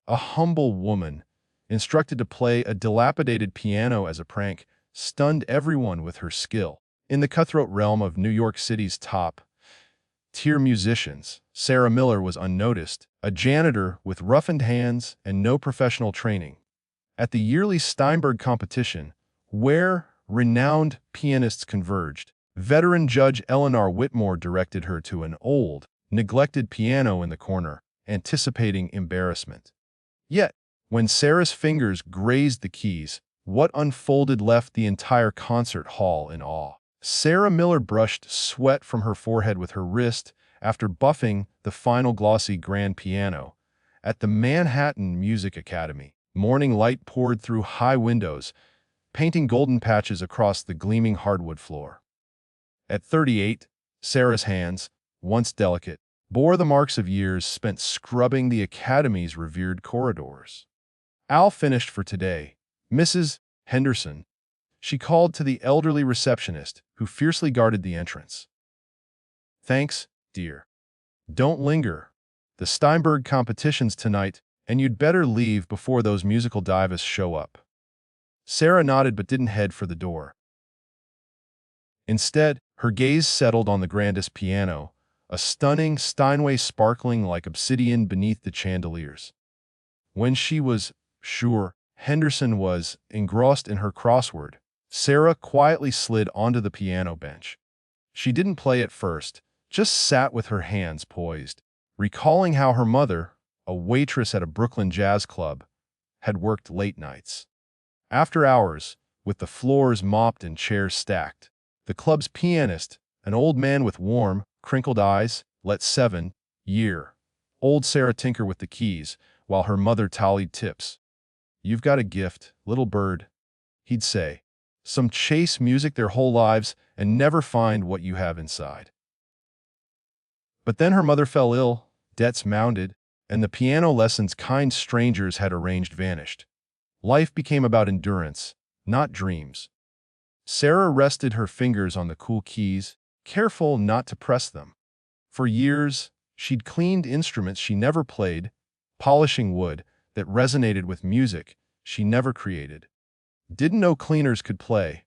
a humble woman, instructed to play a dilapidated piano as a prank, stunned everyone with her skill. In the cutthroat realm of New York City's top-tier musicians, Sarah Miller was unnoticed, a janitor with roughened hands and no professional training. At the yearly Steinberg competition, where renowned pianists converged, veteran judge Eleanor Whitmore directed her to an old, neglected piano in the corner, anticipating embarrassment. Yet, when Sarah's fingers grazed the keys, what unfolded left the entire concert hall in awe. Sarah Miller brushed sweat from her forehead with her wrist after buffing the final glossy grand piano. At the Manhattan Music Academy, morning light poured through high windows, painting golden patches across the gleaming hardwood floor. At 38, Sarah's hands, once delicate, bore the marks of years spent scrubbing the Academy's revered corridors. "Al finished for today, Mrs. Henderson," she called to the elderly receptionist who fiercely guarded the entrance. "Thanks, dear. Don't linger. The Steinberg competition's tonight, and you'd better leave before those musical divas show up." Sarah nodded but didn't head for the door. Instead, her gaze settled on the grandest piano, a stunning Steinway sparkling like obsidian beneath the chandeliers. When she was sure Henderson was engrossed in her crossword, Sarah quietly slid onto the piano bench. She didn't play at first, just sat with her hands poised, recalling how her mother, a waitress at a Brooklyn jazz club, had worked late nights. After hours, with the floors mopped and chairs stacked, the club's pianist, an old man with warm, crinkled eyes, let 7-year-old Sarah tinker with the keys while her mother tallied tips. "You've got a gift, little bird," he'd say. "Some chase music their whole lives and never find what you have inside." But then her mother fell ill, debts mounted, and the piano lessons kind strangers had arranged vanished. Life became about endurance, not dreams. Sarah rested her fingers on the cool keys, careful not to press them. For years, she'd cleaned instruments she never played, polishing wood that resonated with music she never created. Didn't know cleaners could play.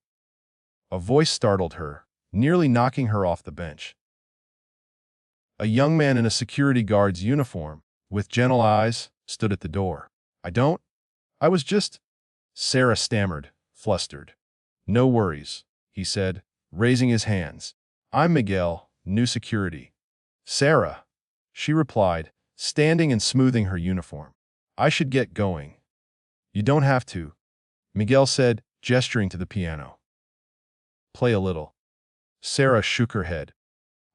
A voice startled her, nearly knocking her off the bench. A young man in a security guard's uniform, with gentle eyes, stood at the door. I was just..." Sarah stammered, flustered. "No worries," he said, raising his hands. "I'm Miguel, new security." "Sarah," she replied, standing and smoothing her uniform. "I should get going." "You don't have to," Miguel said, gesturing to the piano. "Play a little." Sarah shook her head.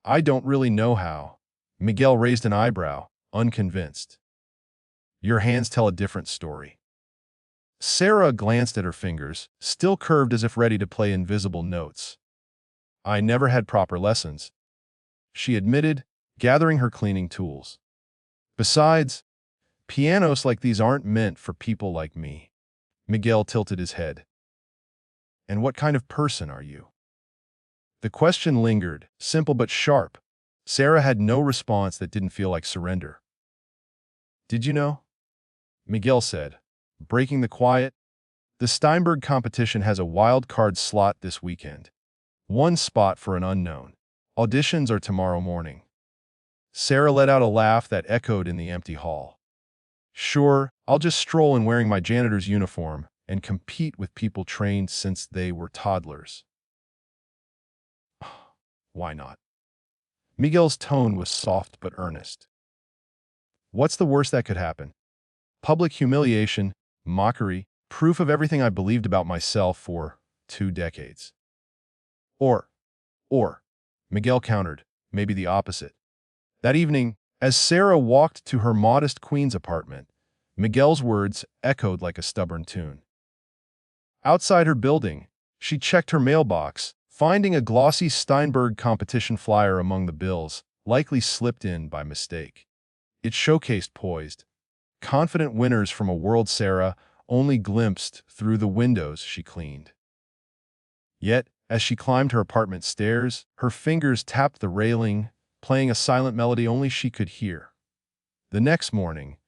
"I don't really know how." Miguel raised an eyebrow, unconvinced. "Your hands tell a different story." Sarah glanced at her fingers, still curved as if ready to play invisible notes. "I never had proper lessons," she admitted, gathering her cleaning tools. "Besides, pianos like these aren't meant for people like me." Miguel tilted his head. "And what kind of person are you?" The question lingered, simple but sharp. Sarah had no response that didn't feel like surrender. "Did you know?" Miguel said, breaking the quiet. "The Steinberg competition has a wild card slot this weekend. One spot for an unknown. Auditions are tomorrow morning." Sarah let out a laugh that echoed in the empty hall. "Sure, I'll just stroll in wearing my janitor's uniform and compete with people trained since they were toddlers." "Why not?" Miguel's tone was soft but earnest. "What's the worst that could happen? Public humiliation, mockery, proof of everything I believed about myself for 2 decades. Or, Miguel countered, maybe the opposite. That evening, as Sarah walked to her modest Queens apartment, Miguel's words echoed like a stubborn tune. Outside her building, she checked her mailbox, finding a glossy Steinberg competition flyer among the bills, likely slipped in by mistake. It showcased poised, confident winners from a world Sarah only glimpsed through the windows she cleaned. Yet, as she climbed her apartment stairs, her fingers tapped the railing, playing a silent melody only she could hear. The next morning,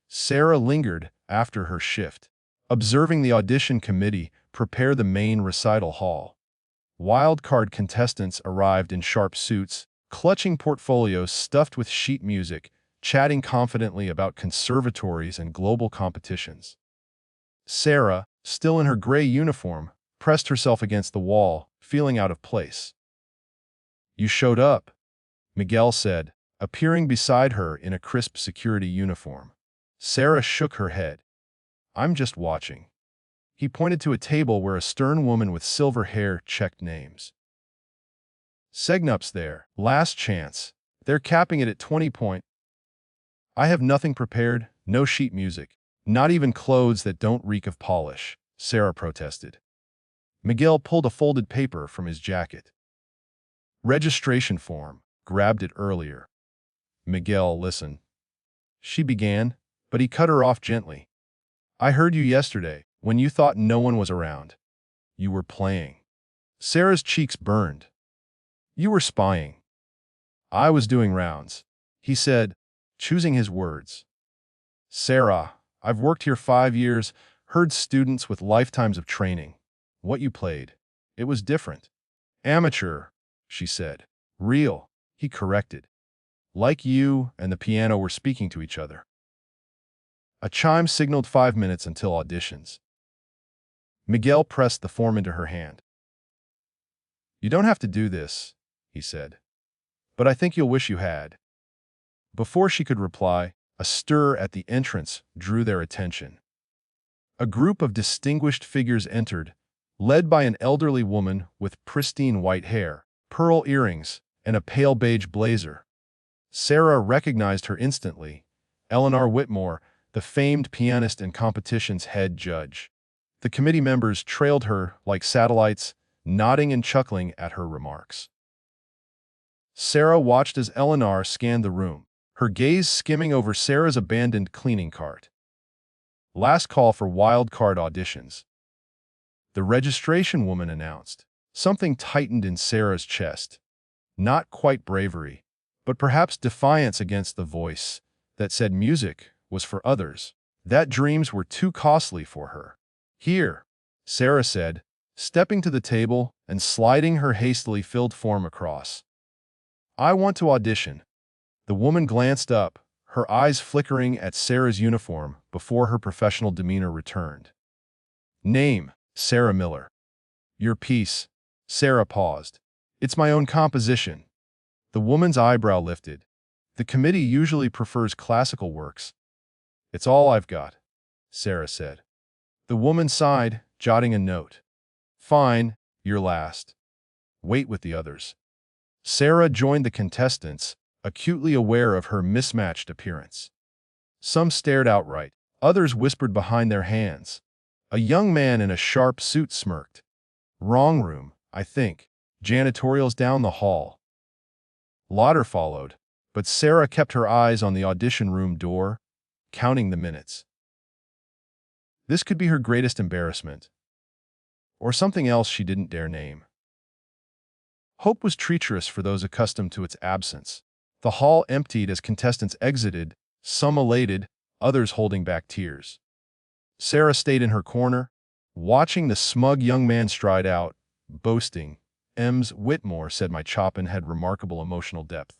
Sarah lingered after her shift, observing the audition committee prepare the main recital hall. Wildcard contestants arrived in sharp suits, clutching portfolios stuffed with sheet music, chatting confidently about conservatories and global competitions. Sarah, still in her gray uniform, pressed herself against the wall, feeling out of place. "You showed up," Miguel said, appearing beside her in a crisp security uniform. Sarah shook her head. "I'm just watching." He pointed to a table where a stern woman with silver hair checked names. "Segnup's there. Last chance. They're capping it at 20 point. I have nothing prepared, no sheet music, not even clothes that don't reek of polish," Sarah protested. Miguel pulled a folded paper from his jacket. "Registration form. Grabbed it earlier." "Miguel, listen." She began, but he cut her off gently. "I heard you yesterday, when you thought no one was around. You were playing." Sarah's cheeks burned. "You were spying." "I was doing rounds," he said, choosing his words. "Sarah, I've worked here 5 years, heard students with lifetimes of training. What you played, it was different." "Amateur," she said. "Real," he corrected. "Like you and the piano were speaking to each other." A chime signaled 5 minutes until auditions. Miguel pressed the form into her hand. "You don't have to do this," he said. "But I think you'll wish you had." Before she could reply, a stir at the entrance drew their attention. A group of distinguished figures entered, led by an elderly woman with pristine white hair, pearl earrings, and a pale beige blazer. Sarah recognized her instantly, Eleanor Whitmore, the famed pianist and competition's head judge. The committee members trailed her like satellites, nodding and chuckling at her remarks. Sarah watched as Eleanor scanned the room, her gaze skimming over Sarah's abandoned cleaning cart. "Last call for wildcard auditions," the registration woman announced. Something tightened in Sarah's chest. Not quite bravery, but perhaps defiance against the voice that said music was for others, that dreams were too costly for her. "Here," Sarah said, stepping to the table and sliding her hastily filled form across. "I want to audition." The woman glanced up, her eyes flickering at Sarah's uniform before her professional demeanor returned. "Name, Sarah Miller." "Your piece." Sarah paused. "It's my own composition." The woman's eyebrow lifted. "The committee usually prefers classical works." "It's all I've got," Sarah said. The woman sighed, jotting a note. "Fine, you're last. Wait with the others." Sarah joined the contestants, acutely aware of her mismatched appearance. Some stared outright, others whispered behind their hands. A young man in a sharp suit smirked. "Wrong room, I think. Janitorial's down the hall." Laughter followed, but Sarah kept her eyes on the audition room door, counting the minutes. This could be her greatest embarrassment, or something else she didn't dare name. Hope was treacherous for those accustomed to its absence. The hall emptied as contestants exited, some elated, others holding back tears. Sarah stayed in her corner, watching the smug young man stride out, boasting. "Ems Whitmore said my Chopin had remarkable emotional depth."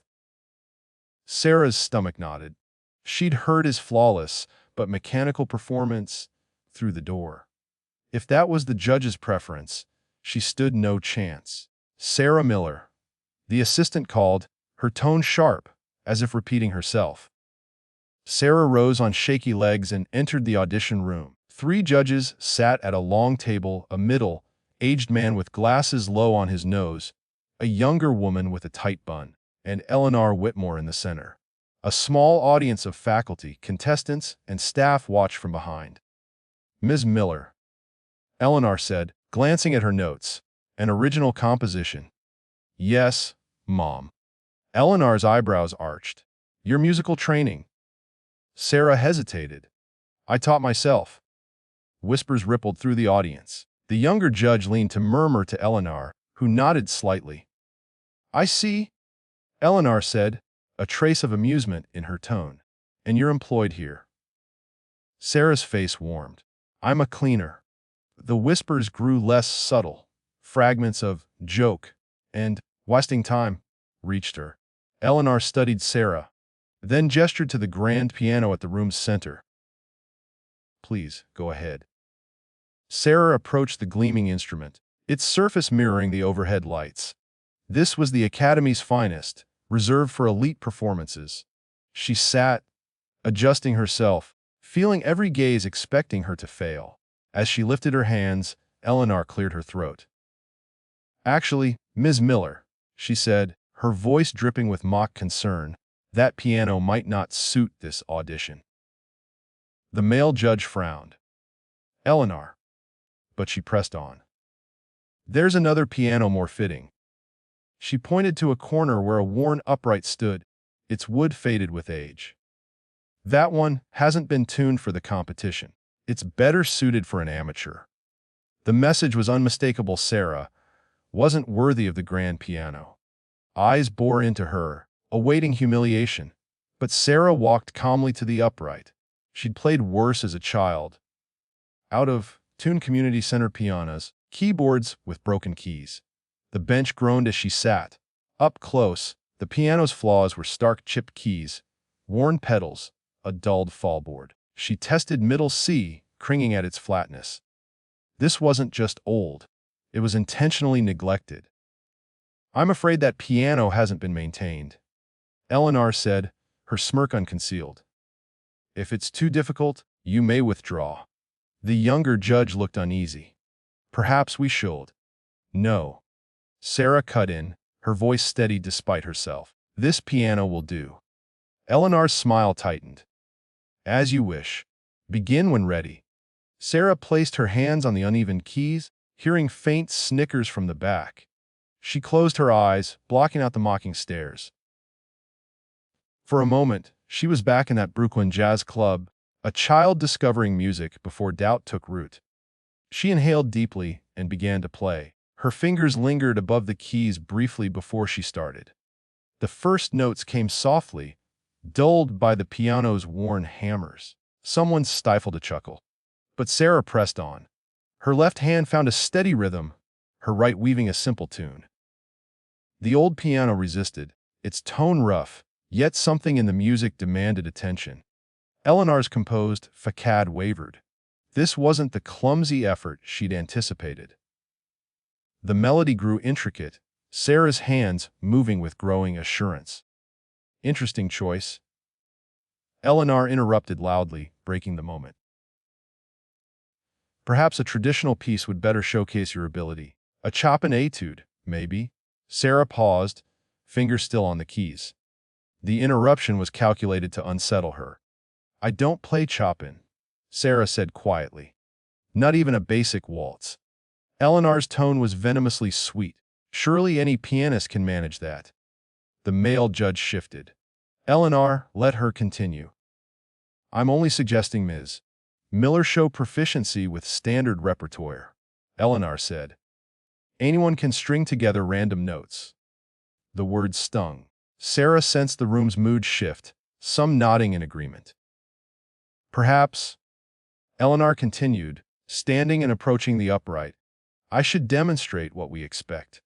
Sarah's stomach knotted. She'd heard his flawless, but mechanical performance through the door. If that was the judge's preference, she stood no chance. "Sarah Miller," the assistant called, her tone sharp, as if repeating herself. Sarah rose on shaky legs and entered the audition room. 3 judges sat at a long table, a middle-aged man with glasses low on his nose, a younger woman with a tight bun, and Eleanor Whitmore in the center. A small audience of faculty, contestants, and staff watched from behind. "Ms. Miller," Eleanor said, glancing at her notes, "an original composition." "Yes, Mom." Eleanor's eyebrows arched. "Your musical training?" Sarah hesitated. "I taught myself." Whispers rippled through the audience. The younger judge leaned to murmur to Eleanor, who nodded slightly. "I see," Eleanor said, a trace of amusement in her tone. "And you're employed here." Sarah's face warmed. I'm a cleaner. The whispers grew less subtle. Fragments of joke and wasting time reached her. Eleanor studied Sarah, then gestured to the grand piano at the room's center. Please, go ahead. Sarah approached the gleaming instrument, its surface mirroring the overhead lights. This was the Academy's finest, reserved for elite performances. She sat, adjusting herself, feeling every gaze expecting her to fail. As she lifted her hands, Eleanor cleared her throat. Actually, Ms. Miller, she said, her voice dripping with mock concern, that piano might not suit this audition. The male judge frowned. Eleanor. But she pressed on. There's another piano more fitting. She pointed to a corner where a worn upright stood, its wood faded with age. That one hasn't been tuned for the competition. It's better suited for an amateur. The message was unmistakable. Sarah wasn't worthy of the grand piano. Eyes bore into her, awaiting humiliation. But Sarah walked calmly to the upright. She'd played worse as a child. Out of tune community center pianos, keyboards with broken keys. The bench groaned as she sat. Up close, the piano's flaws were stark chipped keys, worn pedals, a dulled fallboard. She tested middle C, cringing at its flatness. This wasn't just old. It was intentionally neglected. I'm afraid that piano hasn't been maintained, Eleanor said, her smirk unconcealed. If it's too difficult, you may withdraw. The younger judge looked uneasy. Perhaps we should. No. Sarah cut in, her voice steady despite herself. This piano will do. Eleanor's smile tightened. As you wish. Begin when ready. Sarah placed her hands on the uneven keys, hearing faint snickers from the back. She closed her eyes, blocking out the mocking stares. For a moment, she was back in that Brooklyn jazz club, a child discovering music before doubt took root. She inhaled deeply and began to play. Her fingers lingered above the keys briefly before she started. The first notes came softly, dulled by the piano's worn hammers. Someone stifled a chuckle. But Sarah pressed on. Her left hand found a steady rhythm, her right weaving a simple tune. The old piano resisted, its tone rough, yet something in the music demanded attention. Eleanor's composed facade wavered. This wasn't the clumsy effort she'd anticipated. The melody grew intricate, Sarah's hands moving with growing assurance. Interesting choice. Eleanor interrupted loudly, breaking the moment. Perhaps a traditional piece would better showcase your ability. A Chopin etude, maybe? Sarah paused, fingers still on the keys. The interruption was calculated to unsettle her. I don't play Chopin, Sarah said quietly. Not even a basic waltz. Eleanor's tone was venomously sweet. Surely any pianist can manage that. The male judge shifted. Eleanor let her continue. I'm only suggesting Ms. Miller show proficiency with standard repertoire, Eleanor said. Anyone can string together random notes. The words stung. Sarah sensed the room's mood shift, some nodding in agreement. Perhaps, Eleanor continued, standing and approaching the upright, I should demonstrate what we expect.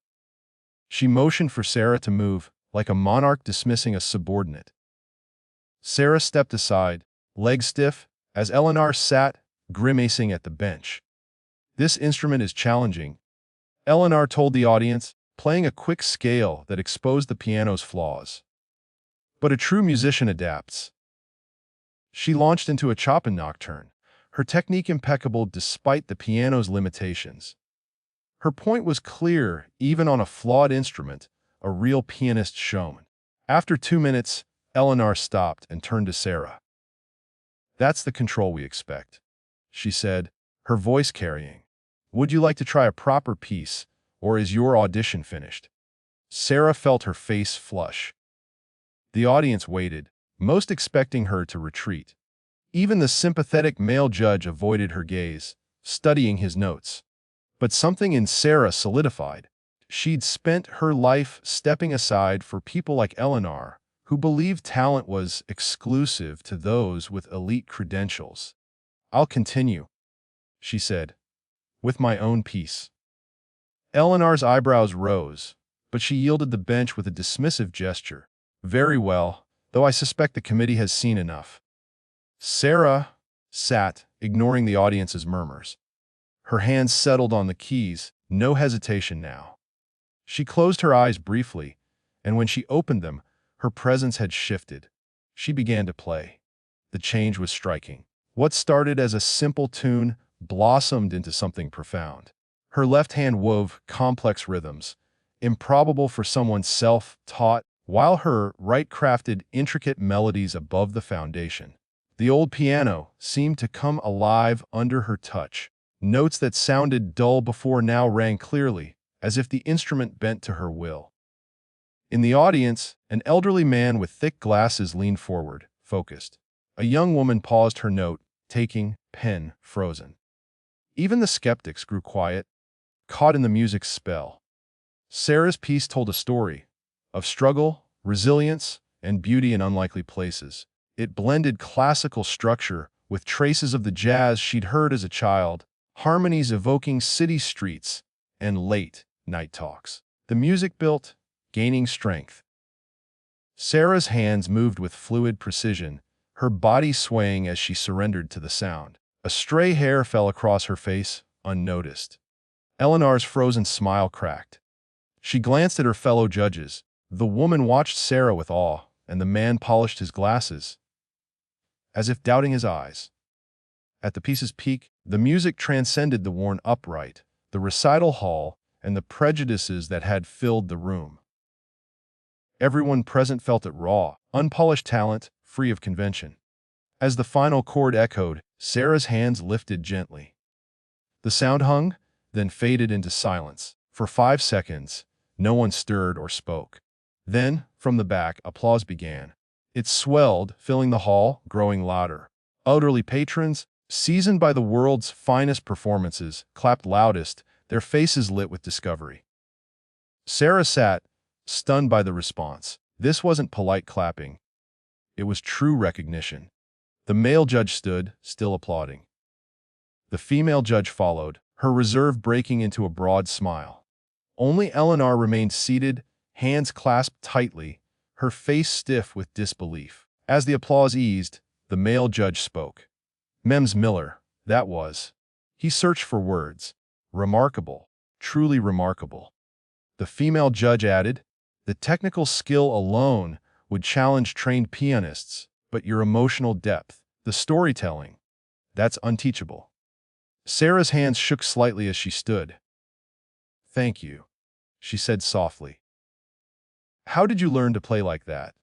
She motioned for Sarah to move, like a monarch dismissing a subordinate. Sarah stepped aside, legs stiff, as Eleanor sat, grimacing at the bench. This instrument is challenging, Eleanor told the audience, playing a quick scale that exposed the piano's flaws. But a true musician adapts. She launched into a Chopin nocturne, her technique impeccable despite the piano's limitations. Her point was clear, even on a flawed instrument, a real pianist shone. After 2 minutes, Eleanor stopped and turned to Sarah. That's the control we expect, she said, her voice carrying. Would you like to try a proper piece, or is your audition finished? Sarah felt her face flush. The audience waited, most expecting her to retreat. Even the sympathetic male judge avoided her gaze, studying his notes. But something in Sarah solidified. She'd spent her life stepping aside for people like Eleanor, who believed talent was exclusive to those with elite credentials. I'll continue, she said, with my own piece. Eleanor's eyebrows rose, but she yielded the bench with a dismissive gesture. Very well, though I suspect the committee has seen enough. Sarah sat, ignoring the audience's murmurs. Her hands settled on the keys, no hesitation now. She closed her eyes briefly, and when she opened them, her presence had shifted. She began to play. The change was striking. What started as a simple tune blossomed into something profound. Her left hand wove complex rhythms, improbable for someone self-taught, while her right crafted intricate melodies above the foundation. The old piano seemed to come alive under her touch. Notes that sounded dull before now rang clearly, as if the instrument bent to her will. In the audience, an elderly man with thick glasses leaned forward, focused. A young woman paused her note, taking pen frozen. Even the skeptics grew quiet, caught in the music's spell. Sarah's piece told a story of struggle, resilience, and beauty in unlikely places. It blended classical structure with traces of the jazz she'd heard as a child, harmonies evoking city streets and late-night talks. The music built, gaining strength. Sarah's hands moved with fluid precision, her body swaying as she surrendered to the sound. A stray hair fell across her face, unnoticed. Eleanor's frozen smile cracked. She glanced at her fellow judges. The woman watched Sarah with awe, and the man polished his glasses, as if doubting his eyes. At the piece's peak, the music transcended the worn upright, the recital hall, and the prejudices that had filled the room. Everyone present felt it raw, unpolished talent, free of convention. As the final chord echoed, Sarah's hands lifted gently. The sound hung, then faded into silence. For 5 seconds, no one stirred or spoke. Then, from the back, applause began. It swelled, filling the hall, growing louder. Elderly patrons, seasoned by the world's finest performances, clapped loudest, their faces lit with discovery. Sarah sat, stunned by the response. This wasn't polite clapping. It was true recognition. The male judge stood, still applauding. The female judge followed, her reserve breaking into a broad smile. Only Eleanor remained seated, hands clasped tightly, her face stiff with disbelief. As the applause eased, the male judge spoke. Mems Miller, that was. He searched for words. Remarkable. Truly remarkable. The female judge added, the technical skill alone would challenge trained pianists, but your emotional depth, the storytelling, that's unteachable. Sarah's hands shook slightly as she stood. Thank you, she said softly. How did you learn to play like that?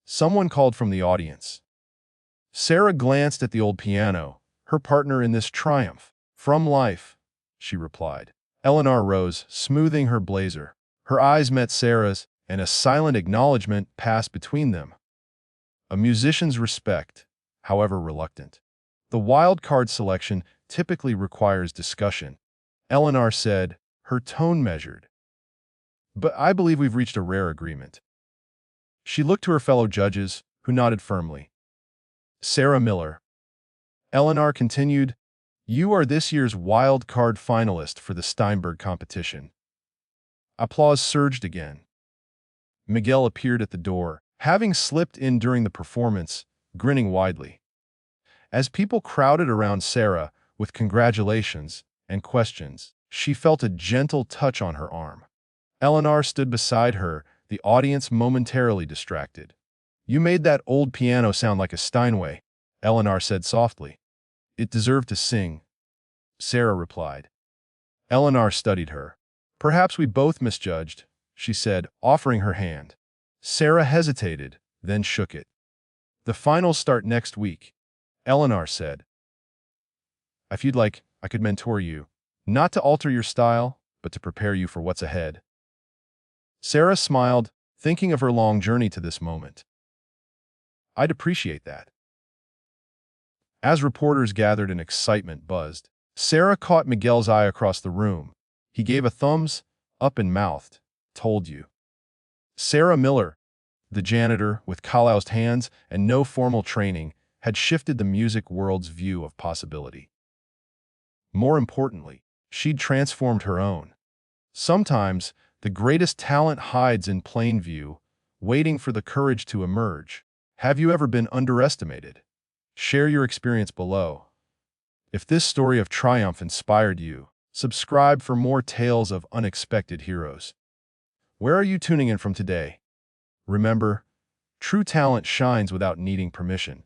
Someone called from the audience. Sarah glanced at the old piano, her partner in this triumph. From life, she replied. Eleanor rose, smoothing her blazer. Her eyes met Sarah's, and a silent acknowledgement passed between them. A musician's respect, however reluctant. The wild card selection typically requires discussion, Eleanor said, her tone measured. But I believe we've reached a rare agreement. She looked to her fellow judges, who nodded firmly. Sarah Miller. Eleanor continued, you are this year's wild card finalist for the Steinberg competition. Applause surged again. Miguel appeared at the door, having slipped in during the performance, grinning widely. As people crowded around Sarah with congratulations and questions, she felt a gentle touch on her arm. Eleanor stood beside her, the audience momentarily distracted. You made that old piano sound like a Steinway, Eleanor said softly. It deserved to sing, Sarah replied. Eleanor studied her. Perhaps we both misjudged, she said, offering her hand. Sarah hesitated, then shook it. The finals start next week, Eleanor said. If you'd like, I could mentor you, not to alter your style, but to prepare you for what's ahead. Sarah smiled, thinking of her long journey to this moment. I'd appreciate that. As reporters gathered and excitement buzzed, Sarah caught Miguel's eye across the room. He gave a thumbs up and mouthed, told you. Sarah Miller, the janitor with calloused hands and no formal training, had shifted the music world's view of possibility. More importantly, she'd transformed her own. Sometimes, the greatest talent hides in plain view, waiting for the courage to emerge. Have you ever been underestimated? Share your experience below. If this story of triumph inspired you, subscribe for more tales of unexpected heroes. Where are you tuning in from today? Remember, true talent shines without needing permission.